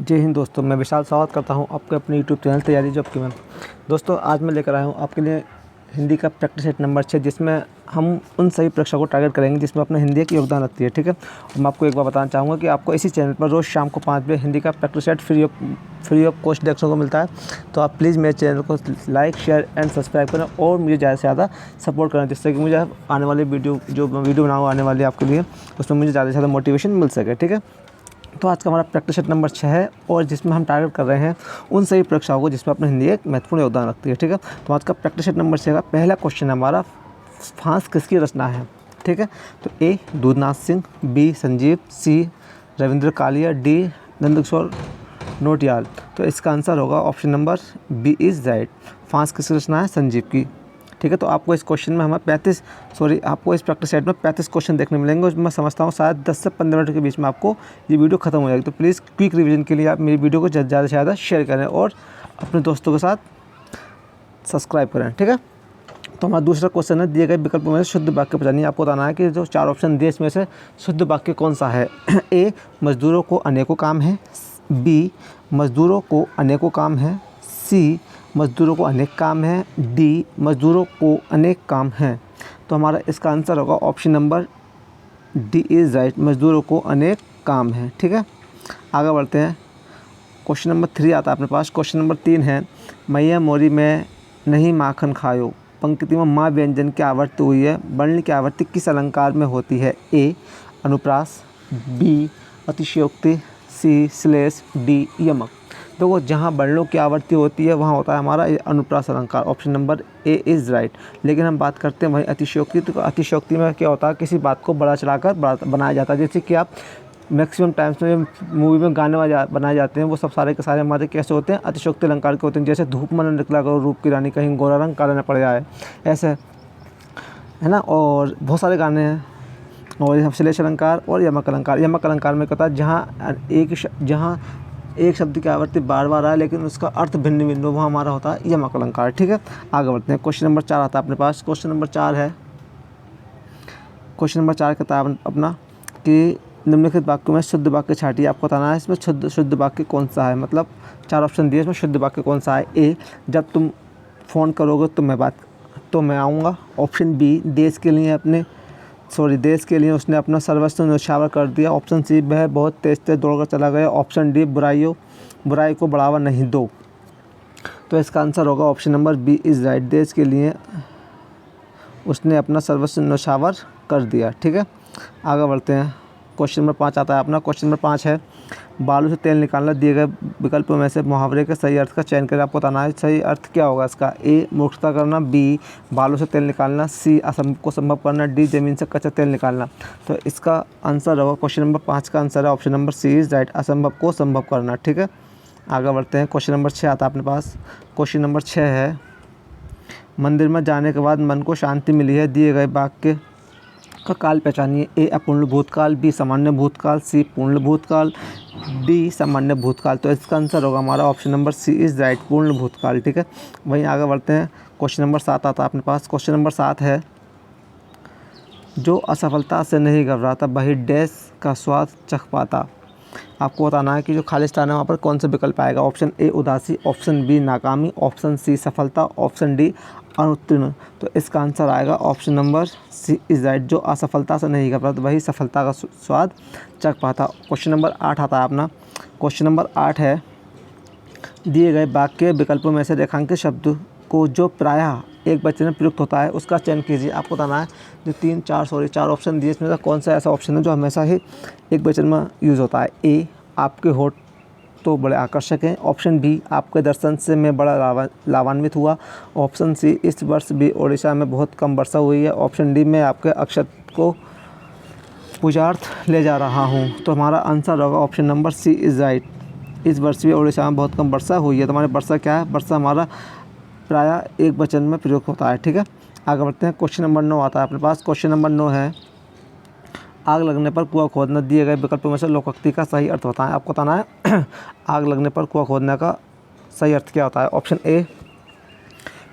जय हिंद दोस्तों, मैं विशाल स्वागत करता हूं आपके अपने यूट्यूब चैनल तैयारी जॉब की में। दोस्तों आज मैं लेकर आया हूं आपके लिए हिंदी का प्रैक्टिस सेट नंबर 6, जिसमें हम उन सभी परीक्षाओं को टारगेट करेंगे जिसमें अपना हिंदी की योगदान रखती है। ठीक है, और मैं आपको एक बार बताना चाहूँगा कि आपको इसी चैनल पर रोज़ शाम को 5 बजे हिंदी का practice set free of cost देखने को मिलता है। तो आप प्लीज़ मेरे चैनल को लाइक, शेयर एंड सब्सक्राइब करें और मुझे ज़्यादा से ज़्यादा सपोर्ट करें, जिससे कि मुझे आने वाली वीडियो बनाऊँ आने वाली आपके लिए, उसमें मुझे ज़्यादा से ज़्यादा मोटिवेशन मिल सके। ठीक है, तो आज का हमारा प्रैक्टिस सेट नंबर 6 है और जिसमें हम टारगेट कर रहे हैं उन सभी परीक्षाओं को जिसमें अपनी हिंदी एक महत्वपूर्ण योगदान रखती है। ठीक है, तो आज का प्रैक्टिस सेट नंबर 6 का पहला क्वेश्चन हमारा, फांस किसकी रचना है। ठीक है, तो A Dudhnath Singh, B Sanjeev, C Ravindra Kalia, D Nandkishore Nautiyal. तो इसका आंसर होगा option number B is right. Phaans किसकी रचना है? संजीव की। ठीक है, तो आपको इस क्वेश्चन में हमें आपको इस प्रैक्टिस सेट में 35 क्वेश्चन देखने मिलेंगे। मैं समझता हूँ शायद 10 से 15 मिनट के बीच में आपको ये वीडियो खत्म हो जाएगी। तो प्लीज़ क्विक रिवीजन के लिए आप मेरी वीडियो को ज़्यादा से ज़्यादा शेयर करें और अपने दोस्तों के साथ सब्सक्राइब करें। ठीक है, तो हमारा दूसरा क्वेश्चन है, दिए गए विकल्पों में से शुद्ध वाक्य पहचानिए। आपको बताना है कि जो 4 ऑप्शन दिए इसमें से शुद्ध वाक्य कौन सा है। ए मजदूरों को अनेकों काम है, बी मजदूरों को अनेकों काम है, सी मजदूरों को अनेक काम है, डी मजदूरों को अनेक काम हैं। तो हमारा इसका आंसर होगा option number D is right, मजदूरों को अनेक काम हैं। ठीक है, आगे बढ़ते हैं। क्वेश्चन नंबर 3 आता है अपने पास। क्वेश्चन नंबर 3 है, मैया मोरी में नहीं माखन खायो। पंक्ति में माँ व्यंजन की आवृत्ति हुई है, वर्ण की आवृत्ति किस अलंकार में होती है। ए अनुप्रास, बी अतिशयोक्ति, सी श्लेष, डी यमक। देखो, जहाँ वर्णों की आवृत्ति होती है वहाँ होता है हमारा अनुप्रास अलंकार। Option number A is right. लेकिन हम बात करते हैं वहीं अतिशयोक्ति। तो अतिशयोक्ति में क्या होता है, किसी बात को बड़ा चढ़ाकर बनाया जाता है। जैसे कि आप मैक्सिमम टाइम्स में मूवी में गाने बनाए जाते हैं, वो सब सारे के सारे हमारे कैसे होते हैं, अतिशयोक्ति अलंकार के होते हैं। जैसे धूप में न निकला करो रूप की रानी, कहीं गोरा रंग काला न पड़ जाए, ऐसे है ना। और बहुत सारे गाने हैं। और श्लेष अलंकार और यमक अलंकार। यमक अलंकार में क्या होता है, जहाँ एक शब्द की आवृत्ति बार बार आए लेकिन उसका अर्थ भिन्न भिन्न हो, वहाँ हमारा होता है यमक अलंकार। ठीक है, आगे बढ़ते हैं। क्वेश्चन नंबर 4 आता है अपने पास। क्वेश्चन नंबर 4 है, क्वेश्चन नंबर 4 कहता है अपना कि निम्नलिखित वाक्यों में शुद्ध वाक्य छाटिए। आपको बताना है इसमें शुद्ध वाक्य कौन सा है। मतलब 4 ऑप्शन दिए, इसमें शुद्ध वाक्य कौन सा है। ए जब तुम फ़ोन करोगे तो मैं आऊँगा। ऑप्शन बी देश के लिए उसने अपना सर्वस्व न्यौछावर कर दिया। ऑप्शन सी वह बहुत तेज दौड़कर चला गया। ऑप्शन डी बुराई को बढ़ावा नहीं दो। तो इसका आंसर होगा option number B is right. देश के लिए उसने अपना सर्वस्व न्यौछावर कर दिया। ठीक है, आगे बढ़ते हैं। क्वेश्चन नंबर 5 आता है अपना। क्वेश्चन नंबर 5 है, बालू से तेल निकालना। दिए गए विकल्पों में से मुहावरे के सही अर्थ का चयन करें। आपको बताना है सही अर्थ क्या होगा इसका। ए मूर्खता करना, बी बालू से तेल निकालना, सी असंभव को संभव करना, डी जमीन से कच्चा तेल निकालना। तो इसका आंसर होगा, क्वेश्चन नंबर 5 का आंसर है option number C is right, असंभव को संभव करना। ठीक है, आगे बढ़ते हैं। क्वेश्चन नंबर 6 आता है अपने पास। क्वेश्चन नंबर 6 है, मंदिर में जाने के बाद मन को शांति मिली है। दिए गए वाक्य का काल पहचानिए। ए अपूर्ण भूतकाल, बी सामान्य भूतकाल, सी पूर्ण भूतकाल, डी सामान्य भूतकाल। तो इसका आंसर होगा हमारा option number C is right, पूर्ण भूतकाल। ठीक है, वहीं आगे बढ़ते हैं। क्वेश्चन नंबर 7 आता है अपने पास। क्वेश्चन नंबर 7 है, जो असफलता से नहीं घबराता वही डैश का स्वाद चख पाता। आपको बताना है कि जो खालिस्तान है वहाँ पर कौन सा विकल्प आएगा। ऑप्शन ए उदासी, ऑप्शन बी नाकामी, ऑप्शन सी सफलता, ऑप्शन डी अनुत्तीर्ण। तो इसका आंसर आएगा option number C is right. जो असफलता से नहीं घबराता वही सफलता का स्वाद चख पाता। क्वेश्चन नंबर 8 आता है अपना। क्वेश्चन नंबर 8 है, दिए गए वाक्य विकल्पों में से रेखांकित शब्द को जो प्रायः एक वचन में प्रयुक्त होता है उसका चयन कीजिए। आपको बताना है जो 4 ऑप्शन दिए इसमें से कौन सा ऐसा ऑप्शन है जो हमेशा ही एक वचन में यूज़ होता है। ए आपके होठ तो बड़े आकर्षक हैं। ऑप्शन बी आपके दर्शन से मैं बड़ा लाभान्वित हुआ। ऑप्शन सी इस वर्ष भी उड़ीसा में बहुत कम वर्षा हुई है। ऑप्शन डी मैं आपके अक्षत को पूजार्थ ले जा रहा हूँ। तो हमारा आंसर होगा option number C is right. इस वर्ष भी उड़ीसा में बहुत कम वर्षा हुई है। तो हमारे वर्षा क्या है, वर्षा हमारा प्रायः एक वचन में प्रयोग होता है। ठीक है, आगे बढ़ते हैं। क्वेश्चन नंबर 9 आता है अपने पास। क्वेश्चन नंबर 9 है, आग लगने पर कुआं खोदना। दिए गए विकल्पों में से लोकोक्ति का सही अर्थ बताएं। आपको बताना है आग लगने पर कुआं खोदने का सही अर्थ क्या होता है। ऑप्शन ए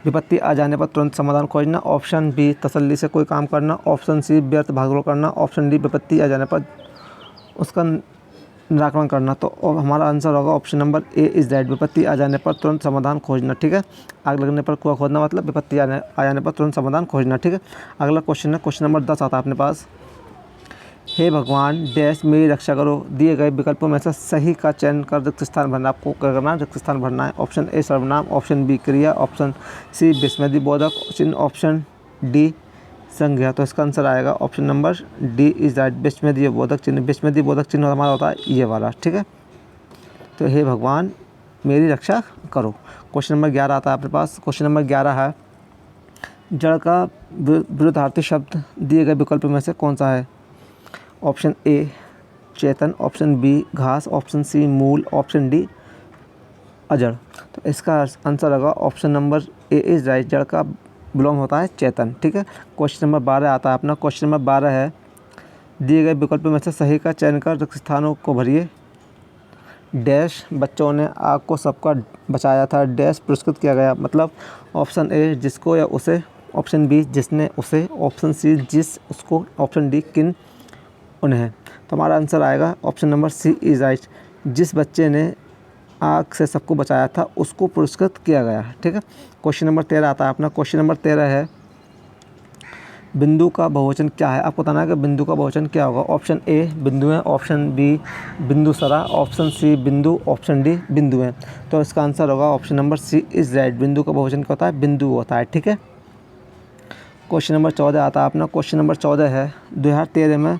विपत्ति आ जाने पर तुरंत समाधान खोजना। ऑप्शन बी तसल्ली से कोई काम करना। ऑप्शन सी व्यर्थ भागदौड़ करना। ऑप्शन डी विपत्ति आ जाने पर उसका निराकरण करना। तो हमारा आंसर होगा option number A is right. विपत्ति आ जाने पर तुरंत समाधान खोजना, ठीक है। आग लगने पर कुआं खोदना मतलब विपत्ति आ जाने पर तुरंत समाधान खोजना, ठीक है। अगला क्वेश्चन है, क्वेश्चन नंबर 10 आता है अपने पास। हे भगवान डैश मेरी रक्षा करो, दिए गए विकल्पों में से सही का चयन कर रिक्त स्थान भरना। आपको क्या करना है, रिक्त स्थान भरना है। ऑप्शन ए सर्वनाम, ऑप्शन बी क्रिया, ऑप्शन सी विस्मृति बोधक, ऑप्शन डी संज्ञा। तो इसका आंसर आएगा option number D is right. विस्मृति बोधक चिन्ह, विस्मृति बोधक चिन्ह हमारा होता है ये वाला, ठीक है। तो हे भगवान मेरी रक्षा करो। क्वेश्चन नंबर 11 आता है अपने पास। क्वेश्चन नंबर 11 है, जड़ का विरुद्धार्थी शब्द दिए गए विकल्प में से कौन सा है। ऑप्शन ए चेतन, ऑप्शन बी घास, ऑप्शन सी मूल, ऑप्शन डी अजड़। तो इसका आंसर होगा option number A is right. जड़ का बिलोंग होता है चेतन, ठीक है। क्वेश्चन नंबर 12 आता है अपना। क्वेश्चन नंबर 12 है, दिए गए विकल्प में से सही का चयन कर रिक्त स्थानों को भरिए। डैश बच्चों ने आग को सबका बचाया था, डैश पुरस्कृत किया गया। मतलब ऑप्शन ए जिसको या उसे, ऑप्शन बी जिसने उसे, ऑप्शन सी जिस उसको, ऑप्शन डी किन उन्हें। तो हमारा आंसर आएगा option number C is right. जिस बच्चे ने आग से सबको बचाया था उसको पुरस्कृत किया गया है, ठीक है। क्वेश्चन नंबर 13 आता है अपना। क्वेश्चन नंबर 13 है, बिंदु का बहुवचन क्या है। आपको बताना है कि बिंदु का बहुवचन क्या होगा। ऑप्शन ए बिंदुएं, ऑप्शन बी बिंदुसरा, ऑप्शन सी बिंदु, ऑप्शन डी बिंदुएं। तो इसका आंसर होगा option number C is right. बिंदु का बहुवचन क्या होता है, बिंदु होता है, ठीक है। क्वेश्चन नंबर 14 आता है अपना। क्वेश्चन नंबर 14 है, 2013 में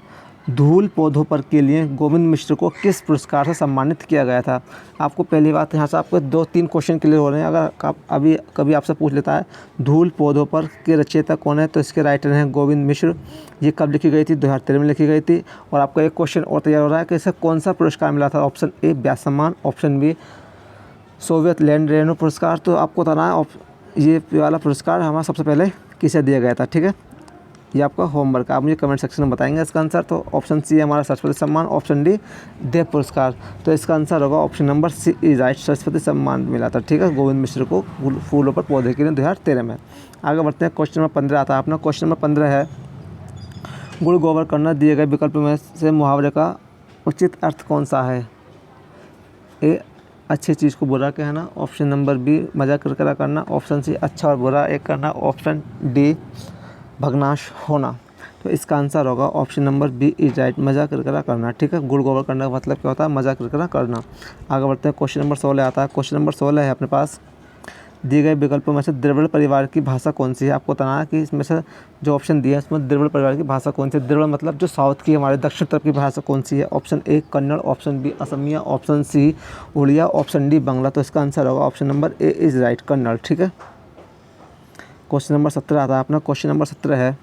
धूल पौधों पर के लिए गोविंद मिश्र को किस पुरस्कार से सम्मानित किया गया था। आपको पहली बात यहाँ से आपको 2-3 क्वेश्चन क्लियर हो रहे हैं। अगर आप अभी कभी आपसे पूछ लेता है धूल पौधों पर के रचयिता कौन है, तो इसके राइटर हैं गोविंद मिश्र। ये कब लिखी गई थी, 2013 में लिखी गई थी। और आपका एक क्वेश्चन और तैयार हो रहा है कि इसे कौन सा पुरस्कार मिला था। Option A Vyas Samman, option B Soviet Land रेनो पुरस्कार। तो आपको बताना है ये वाला पुरस्कार हमारा सबसे पहले किसे दिया गया था, ठीक है। ये आपका होमवर्क, आप मुझे कमेंट सेक्शन में बताएंगे इसका आंसर। तो ऑप्शन सी है हमारा सरस्वती सम्मान, ऑप्शन डी देव पुरस्कार। तो इसका आंसर होगा option number C is right. Saraswati Samman मिला था, ठीक है, गोविंद मिश्र को फूलों पर पौधे के लिए 2013 में। आगे बढ़ते हैं, क्वेश्चन नंबर 15 आता है अपना। क्वेश्चन नंबर 15 है, गुड़ गोबर करना दिए गए विकल्प में से मुहावरे का उचित अर्थ कौन सा है। ए अच्छी चीज़ को बुरा कहना, ऑप्शन नंबर बी मजाक करकरा करना, ऑप्शन सी अच्छा और बुरा एक करना, ऑप्शन डी भग्नाश होना। तो इसका आंसर होगा option number B is right. मजाक करकरा करना, ठीक है। गुड़ गोबर करने का मतलब क्या होता है, मजाक करकरा करना। आगे बढ़ते हैं, क्वेश्चन नंबर 16 आता है। क्वेश्चन नंबर 16 है अपने पास, दिए गए विकल्पों में से द्रविड़ परिवार की भाषा कौन सी है। आपको बताना है कि इसमें से जो ऑप्शन दिए हैं इसमें द्रविड़ परिवार की भाषा कौन सी है। द्रविड़ मतलब जो साउथ की हमारे दक्षिण तरफ की भाषा कौन सी है। Option A Kannada, option B Asamiya, option C Oriya, option D Bangla. तो इसका आंसर होगा option number A is right, Kannada, ठीक है। क्वेश्चन नंबर 17 आता है अपना। क्वेश्चन नंबर 17 है,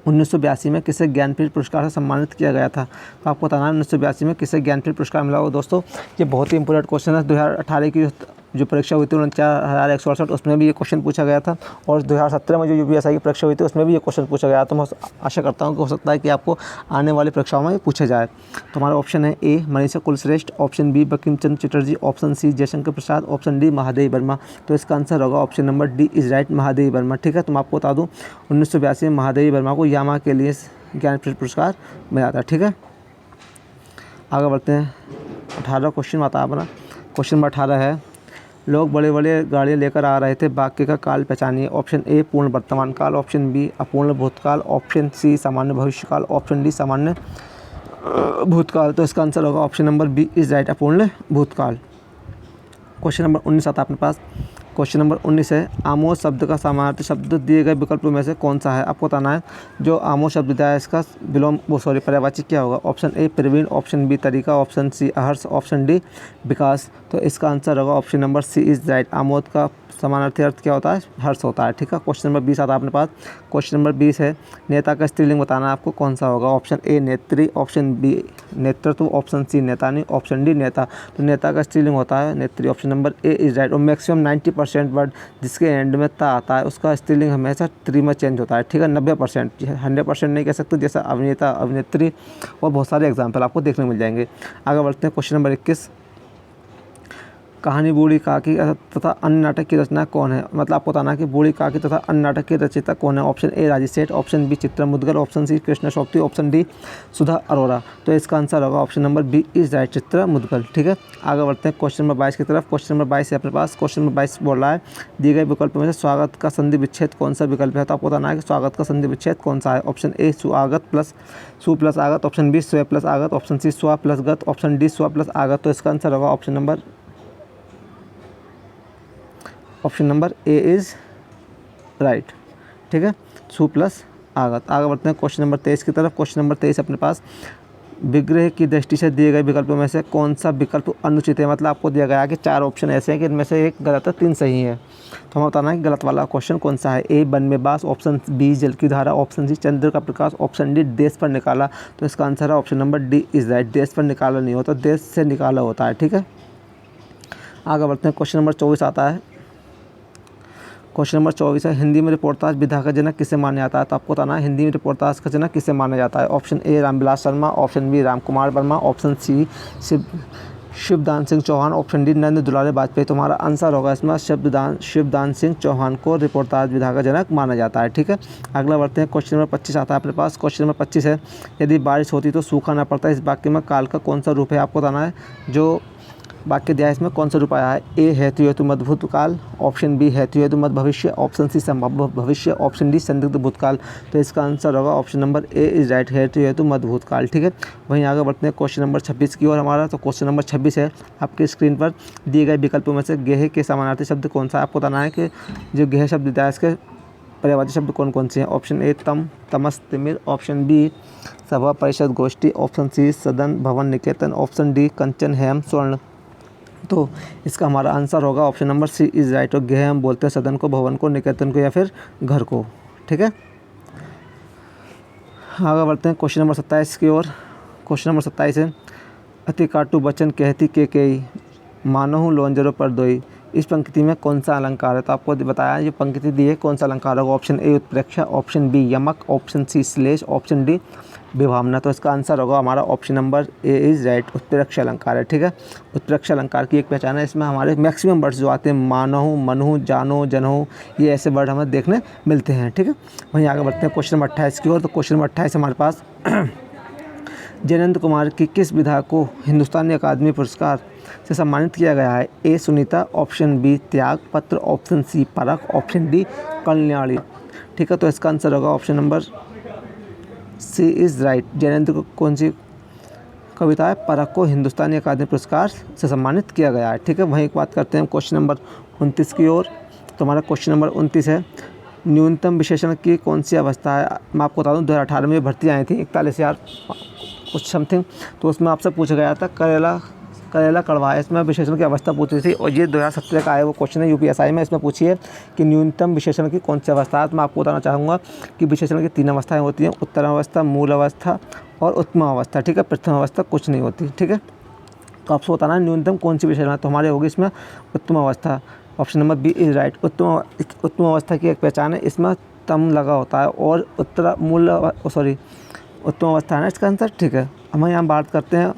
1982 में किसे ज्ञानपीठ पुरस्कार से सम्मानित किया गया था। तो आपको बताना है 1982 में किसे ज्ञानपीठ पुरस्कार मिला होगा। दोस्तों ये बहुत ही इंपॉर्टेंट क्वेश्चन है। 2018 की जो परीक्षा हुई थी 49,168 उसमें भी ये क्वेश्चन पूछा गया था। और 2017 में जो यूपीएससी की परीक्षा हुई थी उसमें भी ये क्वेश्चन पूछा गया। तो मैं आशा करता हूँ कि हो सकता है कि आपको आने वाली परीक्षाओं में ये पूछा जाए। तो हमारा ऑप्शन है ए Manisha Kulshreshtha, option B Bankim Chandra Chatterjee, option C Jaishankar Prasad, option D Mahadevi Verma. तो इसका आंसर होगा option number D is right, Mahadevi Verma, ठीक है। तो मैं आपको बता दूँ 1982 में महादेवी वर्मा को यामा के लिए ज्ञानपीठ पुरस्कार मिला था, ठीक है। आगे बढ़ते हैं, 18 क्वेश्चन आता है अपना। क्वेश्चन नंबर 18 है, लोग बड़े बड़े गाड़ियाँ लेकर आ रहे थे, वाक्य का काल पहचानिए। ऑप्शन ए पूर्ण वर्तमान काल, ऑप्शन बी अपूर्ण भूतकाल, ऑप्शन सी सामान्य भविष्यकाल, ऑप्शन डी सामान्य भूतकाल। तो इसका आंसर होगा option number B is right, अपूर्ण भूतकाल। क्वेश्चन नंबर 19 आता है अपने पास। क्वेश्चन नंबर 19 है, आमोद शब्द का समानार्थी शब्द दिए गए विकल्पों में से कौन सा है। आपको बताना है जो आमोद शब्द दिया है इसका पर्यायवाची क्या होगा। ऑप्शन ए प्रवीण, ऑप्शन बी तरीका, ऑप्शन सी हर्ष, ऑप्शन डी विकास। तो इसका आंसर होगा option number C is right. आमोद का समानार्थी अर्थ क्या होता है, हर्ष होता है, ठीक है। क्वेश्चन नंबर 20 आता है अपने पास। क्वेश्चन नंबर 20 है, नेता का स्त्रीलिंग बताना है आपको कौन सा होगा। ऑप्शन ए नेत्री, ऑप्शन बी नेतृत्व, ऑप्शन सी नेतानी, ऑप्शन डी नेता। तो नेता का स्त्रीलिंग होता है नेत्री, option number A is right. और मैक्सिमम 90% वर्ड जिसके एंड में ता आता है उसका स्त्रीलिंग हमेशा त्री में चेंज होता है, ठीक है। 90%, 100% नहीं कह सकते, जैसा अभिनेता, अभिनेत्री और बहुत सारे एग्जाम्पल आपको देखने मिल जाएंगे। आगे बढ़ते हैं, क्वेश्चन नंबर 21, कहानी बूढ़ी काकी तथा अन्य नाटक की रचना कौन है? मतलब आपको बताना है कि बूढ़ी काकी तथा अन्य नाटक की रचयिता कौन है? Option A Raji Seth, option B Chitra Mudgal, option C Krishna Sobti, option D Sudha Arora. तो इसका आंसर होगा option number B is right, Chitra Mudgal. ठीक है, आगे बढ़ते हैं क्वेश्चन नंबर 22 की तरफ। क्वेश्चन नंबर 22 है अपने पास। क्वेश्चन नंबर 22 बोल रहा है दिए गए विकल्प में से स्वागत का संधि विच्छेद कौन सा विकल्प है? तो आपको बताना है कि स्वागत का संधि विच्छेद कौन सा है। ऑप्शन ए सुआगत प्लस सु प्लस आगत, ऑप्शन बी स्व प्लस आगत, ऑप्शन सी स्व प्लस गत, ऑप्शन डी स्व प्लस आगत। तो इसका आंसर होगा option number A is right. ठीक है, सु प्लस आगत। आगे बढ़ते हैं क्वेश्चन नंबर 23 की तरफ। क्वेश्चन नंबर 23 अपने पास विग्रह की दृष्टि से दिए गए विकल्पों में से कौन सा विकल्प अनुचित है? मतलब आपको दिया गया है कि 4 ऑप्शन ऐसे हैं कि इनमें से एक गलत है, 3 सही है। तो हमें बताना है कि गलत वाला क्वेश्चन कौन सा है। ए वन में बास, ऑप्शन बी जल की धारा, ऑप्शन सी चंद्र का प्रकाश, ऑप्शन डी देश पर निकाला। तो इसका आंसर है option number D is right. देश पर निकाला नहीं होता, देश से निकाला होता है। ठीक है, आगे बढ़ते हैं। क्वेश्चन नंबर 24 आता है। क्वेश्चन नंबर 24 है हिंदी में रिपोर्टाज विधा का जनक किसे माना जाता है? तो आपको बताना है हिंदी में रिपोर्टाज का जनक किसे माना जाता है। Option A Ramvilas Sharma, option B Ram Kumar Verma, option C Shivdan Singh Chauhan, option D Narendra Dulare Vajpayee. तुम्हारा आंसर होगा इसमें शिवदान सिंह चौहान को रिपोर्टाज विधा का जनक माना जाता है। ठीक है, अगला बढ़ते हैं। क्वेश्चन नंबर 25 आता है अपने पास। क्वेश्चन नंबर 25 है यदि बारिश होती तो सूखा न पड़ता, इस वाक्य में काल का कौन सा रूप है? आपको बताना है जो वाक्य दिया है इसमें कौन सा रूप आया है। ए हेतु हेतु मद भूतकाल, ऑप्शन बी हेतु हेतु मद भविष्य, ऑप्शन सी संभव भविष्य, ऑप्शन डी संदिग्ध भूतकाल। तो इसका आंसर होगा option number A is right, हेतु हेतु मद भूतकाल। ठीक है, वहीं आगे बढ़ते हैं क्वेश्चन नंबर 26 की ओर हमारा। तो क्वेश्चन नंबर 26 है आपकी स्क्रीन पर दिए गए विकल्पों में से गेह के समानार्थी शब्द कौन सा है? आपको बताना है कि जो गेह शब्द दिया है इसके पर्यायवाची शब्द कौन कौन से हैं। ऑप्शन ए तम, तमस, तिमिर, ऑप्शन बी सभा परिषद गोष्ठी, ऑप्शन सी सदन भवन निकेतन, ऑप्शन डी कंचन हेम स्वर्ण। तो इसका हमारा आंसर होगा option number C is right. और गेह हम बोलते हैं सदन को, भवन को, निकेतन को या फिर घर को। ठीक है, आगे बढ़ते हैं क्वेश्चन नंबर 27 की ओर। क्वेश्चन नंबर 27 है अति काटू बचन कहती के मानहु लोंजरो पर दोई, इस पंक्ति में कौन सा अलंकार है? तो आपको बताया ये पंक्ति दी है कौन सा अलंकार होगा। ऑप्शन ए उत्प्रेक्षा, ऑप्शन बी यमक, ऑप्शन सी श्लेष, ऑप्शन डी विभावना। तो इसका आंसर होगा हमारा option number A is right, उत्प्रेक्षा अलंकार है। ठीक है, उत्प्रेक्षा अलंकार की एक पहचान है, इसमें हमारे मैक्सिमम वर्ड्स जो आते हैं मानहु, मनहु, जानो, जनहु, ये ऐसे वर्ड हमें देखने मिलते हैं। ठीक है, वहीं आगे बढ़ते हैं क्वेश्चन नंबर 28 की ओर। तो क्वेश्चन नंबर 28 हमारे पास जयनंद कुमार की किस विधा को हिंदुस्तानी अकादमी पुरस्कार से सम्मानित किया गया है? ए सुनीता, ऑप्शन बी त्याग पत्र, ऑप्शन सी परख, ऑप्शन डी कल्याणी। ठीक है, तो इसका आंसर होगा option number C is right. जयनंद को कौन सी कविता है? परख को हिंदुस्तानी अकादमी पुरस्कार से सम्मानित किया गया है। ठीक है, वहीं बात करते हैं क्वेश्चन नंबर 29 की ओर। तो हमारा क्वेश्चन नंबर 29 है न्यूनतम विशेषण की कौन सी अवस्था है? मैं आपको बता दूँ 2018 में भर्ती आई थी 41,000 कुछ समथिंग, तो उसमें आपसे पूछा गया था करेला कड़वा है, इसमें विशेषण की अवस्था पूछी थी। और ये 2017 का आया वो क्वेश्चन है यूपीएसआई में। इसमें पूछी है कि न्यूनतम विशेषण की कौन सी अवस्था है। तो मैं आपको बताना चाहूँगा कि विशेषण की 3 अवस्थाएं होती हैं, उत्तम अवस्था, मूल अवस्था और उत्तम अवस्था। ठीक है, प्रथम अवस्था कुछ नहीं होती। ठीक है, तो आपसे बताना है न्यूनतम कौन सी विशेषण है। तो हमारे होगी इसमें उत्तम अवस्था, option number B is right. उत्तम अवस्था की एक पहचान है, इसमें तम लगा होता है और उत्तम अवस्था है ना इसका आंसर। ठीक है, हम यहाँ बात करते हैं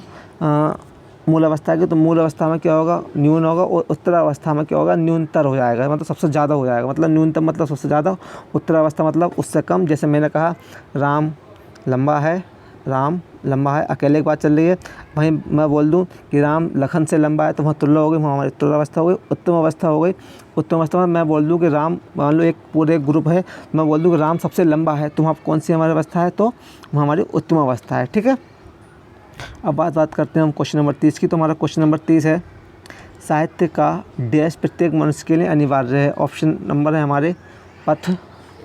मूल अवस्था की। तो मूल अवस्था में क्या होगा? न्यून होगा, और उत्तर अवस्था में क्या होगा? न्यूनतर हो जाएगा, मतलब सबसे ज़्यादा हो जाएगा। मतलब न्यूनतम मतलब सबसे ज़्यादा, उत्तर अवस्था मतलब उससे कम। जैसे मैंने कहा राम लंबा है, अकेले की बात चल रही है। वहीं मैं बोल दूं कि राम लखन से लंबा है, तो वहाँ तुलना हो गई, वहाँ हमारी उत्तर अवस्था हो गई। उत्तम अवस्था हो गई, उत्तम अवस्था में मैं बोल दूं कि राम, मान लो एक पूरे ग्रुप है, मैं बोल दूं कि राम सबसे लंबा है, तो वहाँ कौन सी हमारी अवस्था है? तो वहाँ हमारी उत्तम अवस्था है। ठीक है, अब बात करते हैं हम क्वेश्चन नंबर 30 की। तो हमारा क्वेश्चन नंबर 30 है साहित्य का डैश प्रत्येक मनुष्य के लिए अनिवार्य है। ऑप्शन नंबर है हमारे पथ,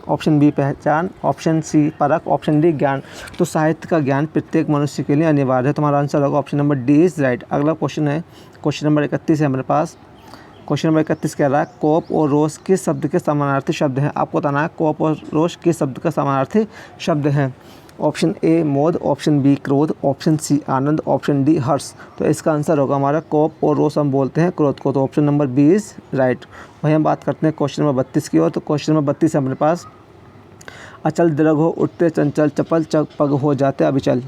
ऑप्शन बी पहचान, ऑप्शन सी परख, ऑप्शन डी ज्ञान। तो साहित्य का ज्ञान प्रत्येक मनुष्य के लिए अनिवार्य है। तुम्हारा आंसर होगा option number D is right. अगला क्वेश्चन है क्वेश्चन नंबर 31 है हमारे पास। क्वेश्चन नंबर 31 कह रहा है कोप और रोष किस शब्द के समानार्थी शब्द हैं? आपको बताना है कोप और रोष किस शब्द का समानार्थी शब्द हैं। ऑप्शन ए मोद, ऑप्शन बी क्रोध, ऑप्शन सी आनंद, ऑप्शन डी हर्ष। तो इसका आंसर होगा हमारा कोप और रोष हम बोलते हैं क्रोध को। तो option number B is right. वहीं हम बात करते हैं क्वेश्चन नंबर 32 की ओर। तो क्वेश्चन नंबर 32 है अपने पास अचल दृढ़ हो, उठते चंचल, चपल पग हो जाते अविचल।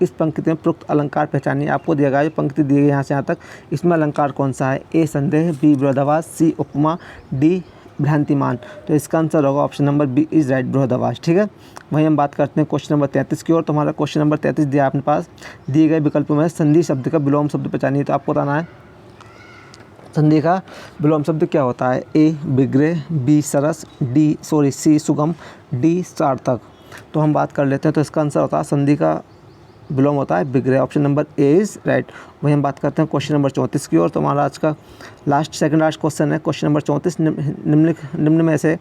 इस पंक्ति में प्रयुक्त अलंकार पहचानिए। आपको दिया गया जो पंक्ति दी गई यहाँ से यहाँ तक, इसमें अलंकार कौन सा है? ए संदेह, बी विरोधाभास, सी उपमा, डी भ्रांतिमान। तो इसका आंसर होगा option number B is right, विरोधाभास। ठीक है, वहीं हम बात करते हैं क्वेश्चन नंबर 33 की ओर। तो हमारा क्वेश्चन नंबर 33 दिया आपने पास, दिए गए विकल्पों में संधि शब्द का विलोम शब्द पहचानिए। तो आपको बताना है संधि का विलोम शब्द क्या होता है? ए विग्रह, बी सरस, सी सुगम, डी सार्थक। तो हम बात कर लेते हैं। तो इसका आंसर होता है संधि का विलोम होता है विग्रह, option number A is right. वहीं हम बात करते हैं क्वेश्चन नंबर 34 की ओर। तो हमारा आज का सेकंड लास्ट क्वेश्चन है क्वेश्चन नंबर 34। निम्न में से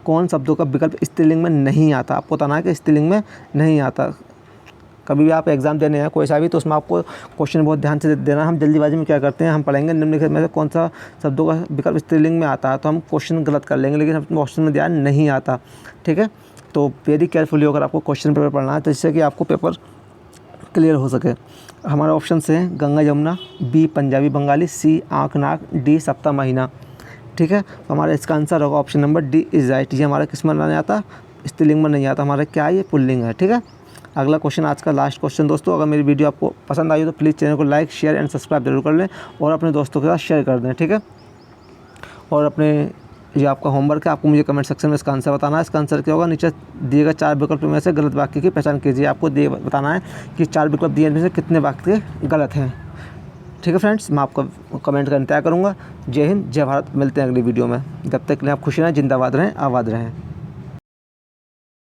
कौन शब्दों का विकल्प स्त्रीलिंग में नहीं आता? आपको बताना है कि स्त्रीलिंग में नहीं आता। कभी भी आप एग्जाम देने हैं कोई सा भी, तो उसमें आपको क्वेश्चन बहुत ध्यान से देना। हम जल्दीबाजी में क्या करते हैं, हम पढ़ेंगे निम्नलिखित में से कौन सा शब्दों का विकल्प स्त्रीलिंग में आता है, तो हम क्वेश्चन गलत कर लेंगे, लेकिन अपने ऑप्शन में ध्यान नहीं आता। ठीक है, तो वेरी केयरफुली होकर आपको क्वेश्चन पेपर पढ़ना है, तो जिससे कि आपको पेपर क्लियर हो सके। हमारा ऑप्शन से है गंगा यमुना, बी पंजाबी बंगाली, सी आँख नाक, डी सप्ताह महीना। ठीक है, तो हमारा इसका आंसर होगा option number D is right. ये हमारा किस में नहीं आता? स्त्रीलिंग में नहीं आता। हमारा क्या है? ये पुल्लिंग है। ठीक है, अगला क्वेश्चन, आज का लास्ट क्वेश्चन दोस्तों। अगर मेरी वीडियो आपको पसंद आई हो तो प्लीज़ चैनल को लाइक, शेयर एंड सब्सक्राइब जरूर कर लें और अपने दोस्तों के साथ शेयर कर दें। ठीक है, और अपने ये आपका होमवर्क है, आपको मुझे कमेंट सेक्शन में इसका आंसर बताना है। इसका आंसर क्या होगा? नीचे दिए गए 4 विकल्प में से गलत वाक्य की पहचान कीजिए। आपको बताना है कि 4 विकल्प दिए में से कितने वाक्य गलत हैं। ठीक है फ्रेंड्स, मैं आपको कमेंट का इंतजार करूँगा। जय हिंद, जय भारत। मिलते हैं अगली वीडियो में। जब तक के लिए आप खुश रहें, जिंदाबाद रहें, आबाद रहें।